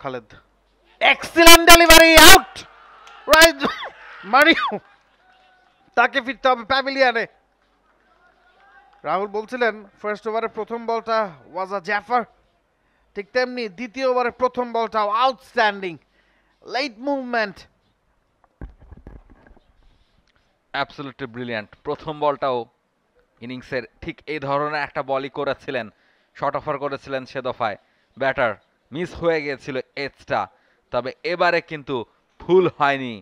Khaled, excellent delivery, out. Right, Mario, তাকে ফিরতে হবে প্যাভিলিয়নে। রাহুল বলছিলেন ফার্স্ট ওভারের প্রথম বলটা ওয়াজ আ জ্যাফার, ঠিক তেমনি দ্বিতীয় ওভারের প্রথম বলটাও outstanding, late movement. Absolutely brilliant. প্রথম বলটাও ইনিংসের ঠিক এই ধরনের একটা বলই করেছিলেন, শর্ট অফার করেছিলেন সে দফায় ব্যাটার, মিস হয়ে গিয়েছিল এজটা। তবে এবারে কিন্তু ভুল হয়নি,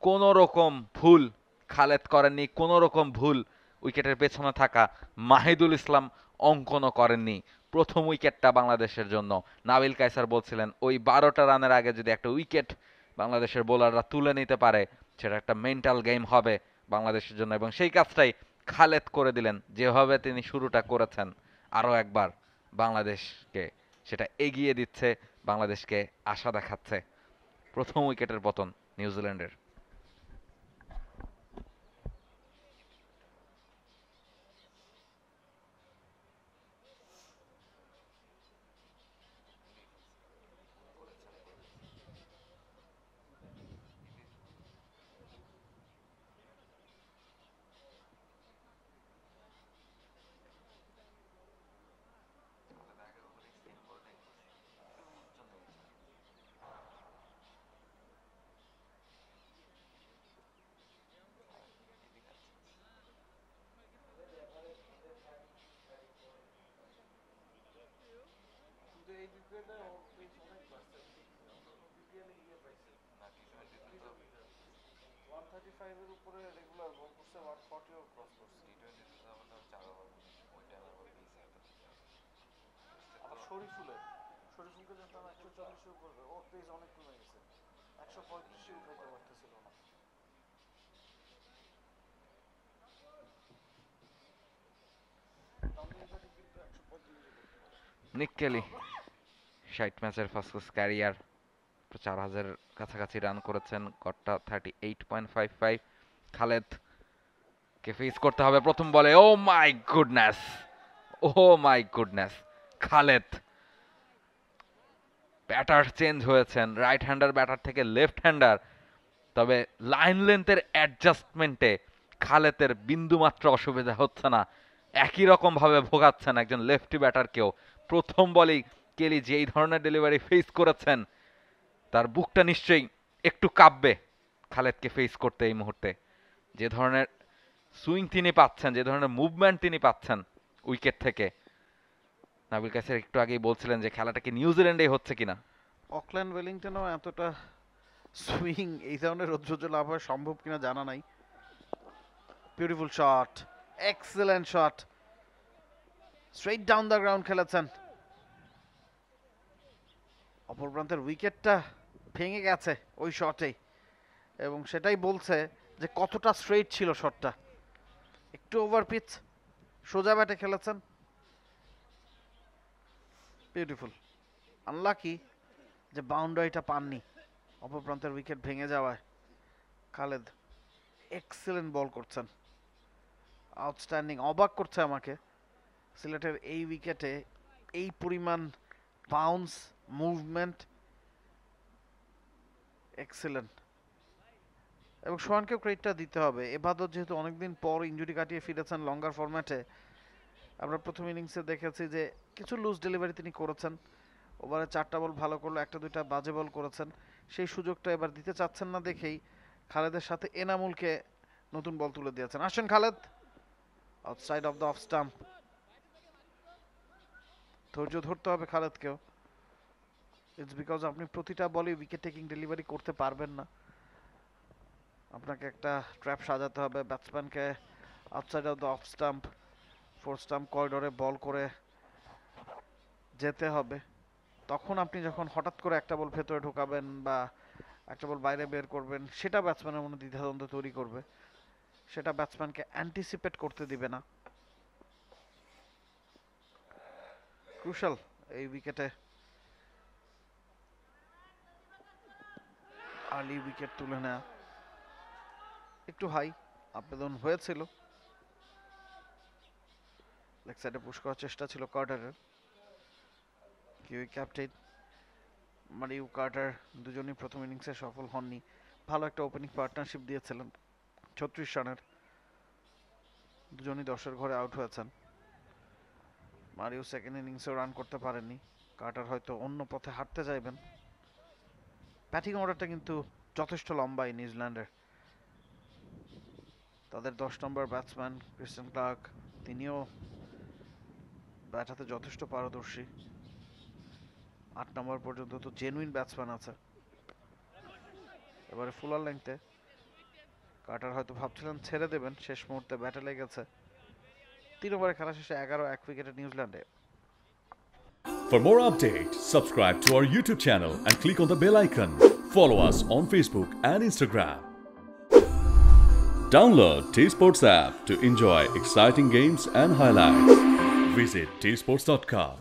কোনো রকম ভুল খালেদ করেননি, কোনো রকম ভুল উইকেটের পেছনে থাকা মাহিদুল ইসলাম অঙ্কনও করেননি। প্রথম উইকেটটা বাংলাদেশের জন্য, নাবিল কায়সার বলছিলেন ওই 12টা রানের আগে যদি একটা উইকেট বাংলাদেশের বোলাররা তুলে নিতে পারে সেটা একটা মেন্টাল গেম হবে বাংলাদেশের জন্য, এবং সেই কাজটাই খালেদ করে দিলেন। যেভাবে তিনি শুরুটা করেছেন আরও একবার বাংলাদেশকে সেটা এগিয়ে দিচ্ছে, বাংলাদেশকে আশা দেখাচ্ছে। প্রথম উইকেটের পতন নিউজিল্যান্ডের। নিক কেলি 60 ম্যাচের ফার্স্ট ক্যারিয়ার, 4000 কাছাকাছি রান করেছেন, গড়টা 38.55। খালেদ কে ফেস করতে হবে প্রথম বলে। Oh my goodness, oh my goodness, Khaled batter change হয়েছেন, রাইট হ্যান্ডার ব্যাটার থেকে লেফট হ্যান্ডার, তবে লাইন লেন্থের অ্যাডজাস্টমেন্টে খালেদের বিন্দুমাত্র অসুবিধা হচ্ছে না, একই রকম ভাবে ভোগাচ্ছেন একজন লেফটি ব্যাটারকেও। প্রথম বলেই কেলি যে এই ধরনের ডেলিভারি ফেস করেছেন, তার বুকটা নিশ্চয়ই একটু কাঁপবে খালেদকে ফেস করতে এই মুহূর্তে। যে ধরনের সুইং তিনি পাচ্ছেন, যে ধরনের মুভমেন্ট তিনি পাচ্ছেন উইকেট থেকে। নাবিল কাসের একটু আগেই বলছিলেন যে খেলাটা কি নিউজিল্যান্ডেই হচ্ছে কিনা। অকল্যান্ড ওয়েলিংটনও এতটা সুইং, এই ধরনের রৌদ্রজ্জ লাভ হওয়া সম্ভব কিনা জানা নাই। Beautiful shot, excellent shot, straight down the ground খেলেছেন। অপর প্রান্তের উইকেটটা ভেঙে গেছে ওই শটেই, এবং সেটাই বলছে যে কতটা স্ট্রেইট ছিল শটটা। একটু ওভার পিচ, সোজা ব্যাটে খেলেছেন, বিউটিফুল। আনলাকি যে বাউন্ডারিটা পাননি অপর প্রান্তের উইকেট ভেঙে যাওয়ায়। খালেদ এক্সেলেন্ট বল করছেন, আউটস্ট্যান্ডিং। অবাক করছে আমাকে সিলেটের এই উইকেটে এই পরিমাণ বাউন্স, মুভমেন্ট, এক্সেলেন্ট। এবং সোহানকেও ক্রেডিটটা দিতে হবে, এবাদত যেহেতু অনেকদিন পর ইনজুরি কাটিয়ে ফিরেছেন লঙ্গার ফরম্যাটে। আমরা প্রথম ইনিংসে দেখেছি যে কিছু লুজ ডেলিভারি তিনি করেছেন, ওভারে 4টা বল ভালো করলো, 1-2টা বাজে বল করেছেন। সেই সুযোগটা এবার দিতে চাচ্ছেন না দেখেই খালেদের সাথে এনামুলকে নতুন বল তুলে দিয়েছেন। আসেন Khaled, outside off the off stump. ধৈর্য ধরতে হবে খালেদকেও। ইটস বিকজ আপনি প্রতিটা বলে উইকেট টেকিং ডেলিভারি করতে পারবেন না, আপনাকে একটা ট্র্যাপ সাজাতে হবে। ব্যাটসম্যানকে outside off the off stump, four stump করিডোরে বল করে যেতে হবে। তখন আপনি যখন হঠাৎ করে একটা বল ভেতরে ঢোকাবেন বা একটা বল বাইরে বের করবেন, সেটা ব্যাটসম্যানের মনে দ্বিধাদ্বন্দ্ব তৈরি করবে, সেটা ব্যাটসম্যানকে অ্যান্টিসিপেট করতে দিবে না। ক্রুশাল এই উইকেটে আর্লি উইকেট তুলে নেওয়া। একটু হাই আবেদন হয়েছিল, লেগ সাইডে পুশ করার চেষ্টা ছিল কার্টারের, কিউই ক্যাপ্টেন মারিও কার্টার দুজনেই প্রথম ইনিংসে সফল হননি। ভালো একটা ওপেনিং পার্টনারশিপ দিয়েছিলেন, 36 রানের, দুজনই 10-এর ঘরে আউট হয়েছেন। মারিও সেকেন্ড ইনিংসেও রান করতে পারেননি। কার্টার হয়তো অন্য পথে হাঁটতে চাইবেন। ব্যাটিং অর্ডারটা কিন্তু যথেষ্ট লম্বা এই নিউজিল্যান্ডের। তাদের 10 নম্বর ব্যাটসম্যান ক্রিস্টিয়ান ক্লার্ক, তিনিও ব্যাট হাতে যথেষ্ট পারদর্শী। 8 নম্বর পর্যন্ত তো জেনুইন ব্যাটসম্যান আছে। এবারে ফুলার লেংথে কার্টার হয়তো ভাবছিলেন ছেড়ে দেবেন, শেষ মুহূর্তে ব্যাটে লেগেছে। 3 ওভারে খেলা শেষে 11-1 উইকেটে নিউজিল্যান্ডে। For more updates, subscribe to our YouTube channel and click on the bell icon. Follow us on Facebook and Instagram. Download T-Sports app to enjoy exciting games and highlights. Visit tsports.com.